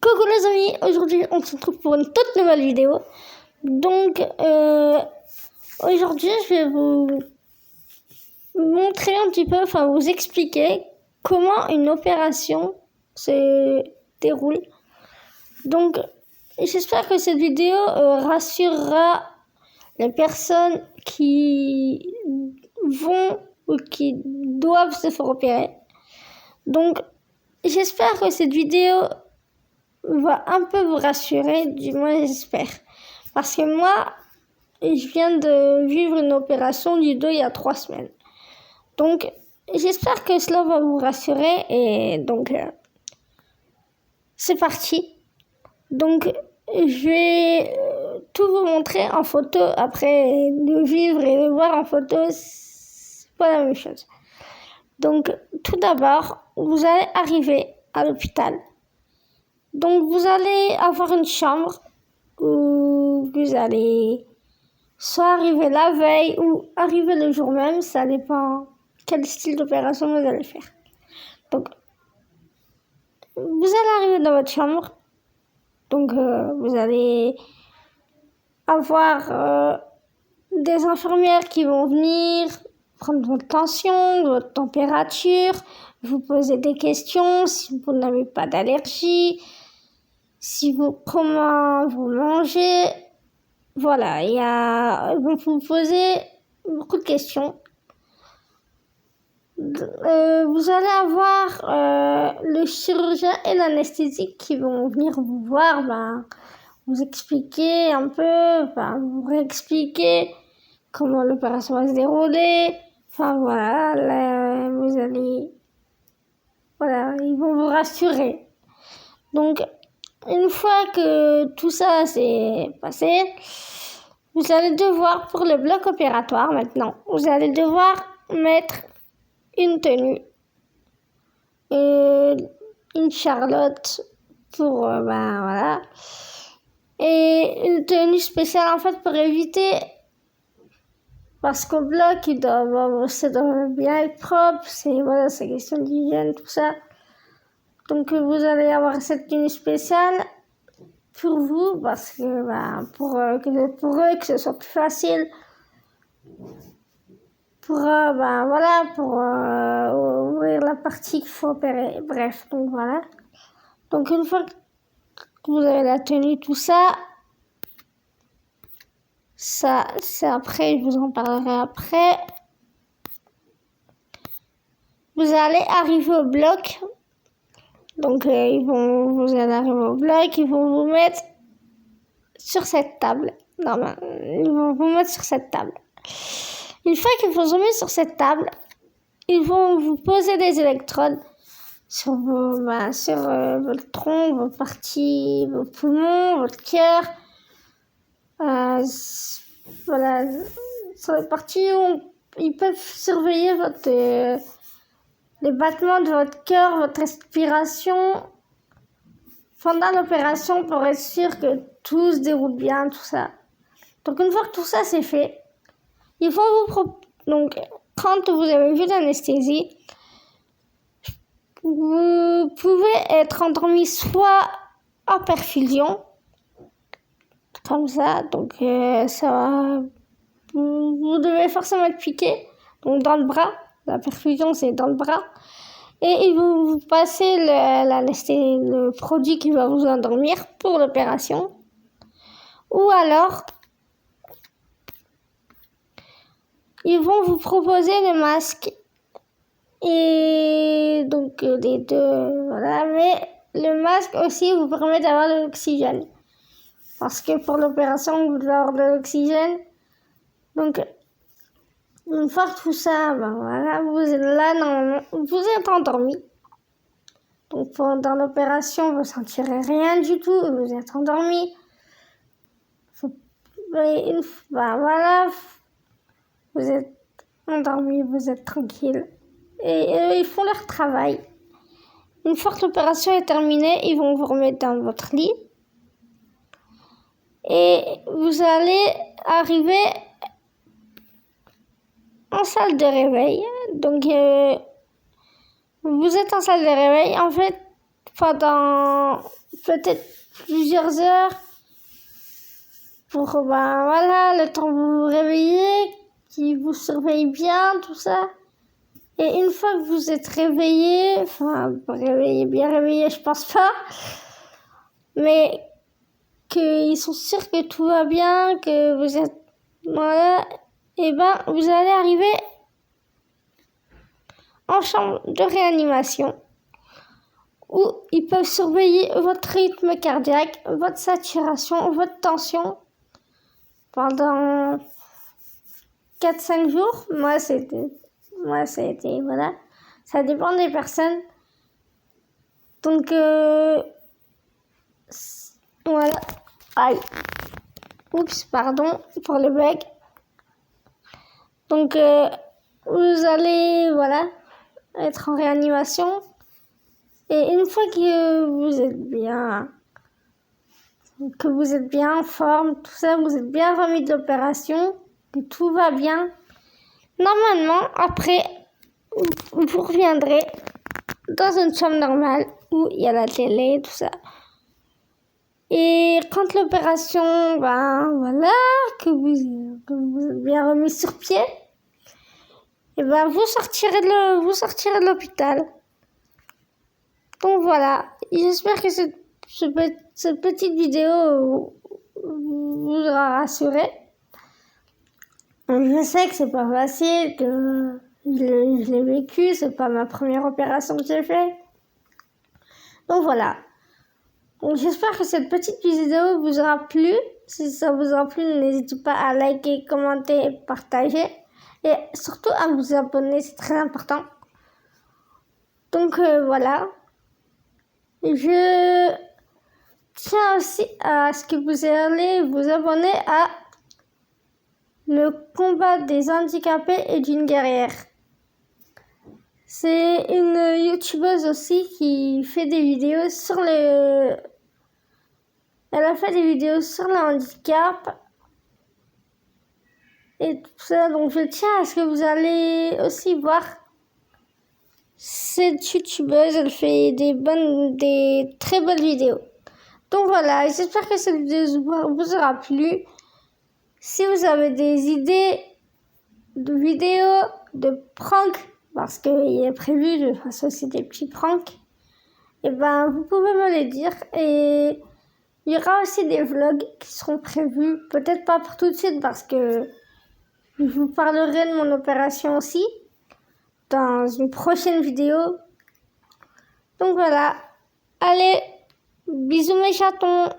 Coucou les amis, aujourd'hui on se retrouve pour une toute nouvelle vidéo. Donc aujourd'hui je vais vous montrer un petit peu, vous expliquer comment une opération se déroule. Donc j'espère que cette vidéo rassurera les personnes qui vont ou qui doivent se faire opérer. Donc j'espère que cette vidéo va un peu vous rassurer, du moins j'espère. Parce que moi, je viens de vivre une opération du dos il y a 3 semaines. Donc, j'espère que cela va vous rassurer et donc, c'est parti. Donc, je vais tout vous montrer en photo. Après, de vivre et de voir en photo, c'est pas la même chose. Donc, tout d'abord, vous allez arriver à l'hôpital. Donc, vous allez avoir une chambre où vous allez soit arriver la veille ou arriver le jour même. Ça dépend quel style d'opération vous allez faire. Donc, vous allez arriver dans votre chambre. Donc, vous allez avoir des infirmières qui vont venir prendre votre tension, votre température, vous poser des questions si vous n'avez pas d'allergie. Comment vous mangez, voilà, ils vont vous poser beaucoup de questions. Vous allez avoir le chirurgien et l'anesthésique qui vont venir vous voir, vous expliquer un peu, vous réexpliquer comment l'opération va se dérouler. Ils vont vous rassurer. Donc, une fois que tout ça s'est passé, vous allez devoir, pour le bloc opératoire maintenant, vous allez devoir mettre une tenue, une charlotte pour, et une tenue spéciale en fait pour éviter, parce qu'au bloc, ça doit bien être propre, c'est question d'hygiène, tout ça. Donc, vous allez avoir cette tenue spéciale pour vous, parce que pour eux, que ce soit plus facile. Pour ouvrir la partie qu'il faut opérer. Bref, donc voilà. Donc, une fois que vous avez la tenue, tout ça, c'est après, je vous en parlerai après. Vous allez arriver au bloc. Donc, vous allez arriver au bloc, ils vont vous mettre sur cette table. Ils vont vous mettre sur cette table. Une fois qu'ils vous ont mis sur cette table, ils vont vous poser des électrodes sur votre tronc, vos parties, vos poumons, votre cœur. Sur les parties où ils peuvent surveiller les battements de votre cœur, votre respiration pendant l'opération pour être sûr que tout se déroule bien, tout ça. Donc une fois que tout ça c'est fait, ils vont donc quand vous avez vu l'anesthésie, vous pouvez être endormi soit en perfusion, comme ça, donc ça va, vous devez forcément être piqué, donc dans le bras. La perfusion, c'est dans le bras. Et ils vont vous passer le produit qui va vous endormir pour l'opération. Ou alors, ils vont vous proposer le masque. Et donc, les deux, voilà. Mais le masque aussi vous permet d'avoir de l'oxygène. Parce que pour l'opération, vous devez avoir de l'oxygène. Donc, une fois que tout ça, vous êtes là, normalement, vous êtes endormi. Donc pendant l'opération, vous ne sentirez rien du tout, vous êtes endormi. Vous êtes endormi, vous êtes tranquille. Et ils font leur travail. Une fois que l'opération est terminée, ils vont vous remettre dans votre lit. Et vous allez arriver en salle de réveil. Donc, vous êtes en salle de réveil. En fait, pendant peut-être plusieurs heures pour, voilà, le temps que vous vous réveillez, qu'il vous surveille bien, tout ça. Et une fois que vous êtes réveillé, bien réveillé, je pense pas, mais qu'ils sont sûrs que tout va bien, que vous êtes, voilà, et vous allez arriver en chambre de réanimation où ils peuvent surveiller votre rythme cardiaque, votre saturation, votre tension pendant 4-5 jours. Moi, ça a été, voilà. Ça dépend des personnes. Donc, voilà. Aïe. Oups, pardon pour le bug. Donc, vous allez, voilà, être en réanimation. Et une fois que vous êtes bien en forme, tout ça, vous êtes bien remis de l'opération, que tout va bien, normalement, après, vous reviendrez dans une chambre normale où il y a la télé, tout ça. Et quand l'opération, voilà, que vous êtes bien remis sur pied, et vous sortirez de l'hôpital. Donc voilà, j'espère que cette petite vidéo vous aura rassuré. Je sais que c'est pas facile, que je l'ai vécu, c'est pas ma première opération que j'ai fait. Donc voilà. Donc j'espère que cette petite vidéo vous aura plu. Si ça vous a plu, n'hésitez pas à liker, commenter et partager. Et surtout à vous abonner, c'est très important. Donc voilà. Je tiens aussi à ce que vous allez vous abonner à le combat des handicapés et d'une guerrière. C'est une youtubeuse aussi qui fait des vidéos Elle a fait des vidéos sur le handicap et tout ça. Donc je tiens à ce que vous allez aussi voir cette youtubeuse. Elle fait des très bonnes vidéos. Donc voilà, j'espère que cette vidéo vous aura plu. Si vous avez des idées de vidéos, de pranks, parce qu'il est prévu que je fasse aussi des petits pranks, et vous pouvez me les dire. Et il y aura aussi des vlogs qui seront prévus, peut-être pas pour tout de suite parce que je vous parlerai de mon opération aussi dans une prochaine vidéo. Donc voilà, allez, bisous mes chatons.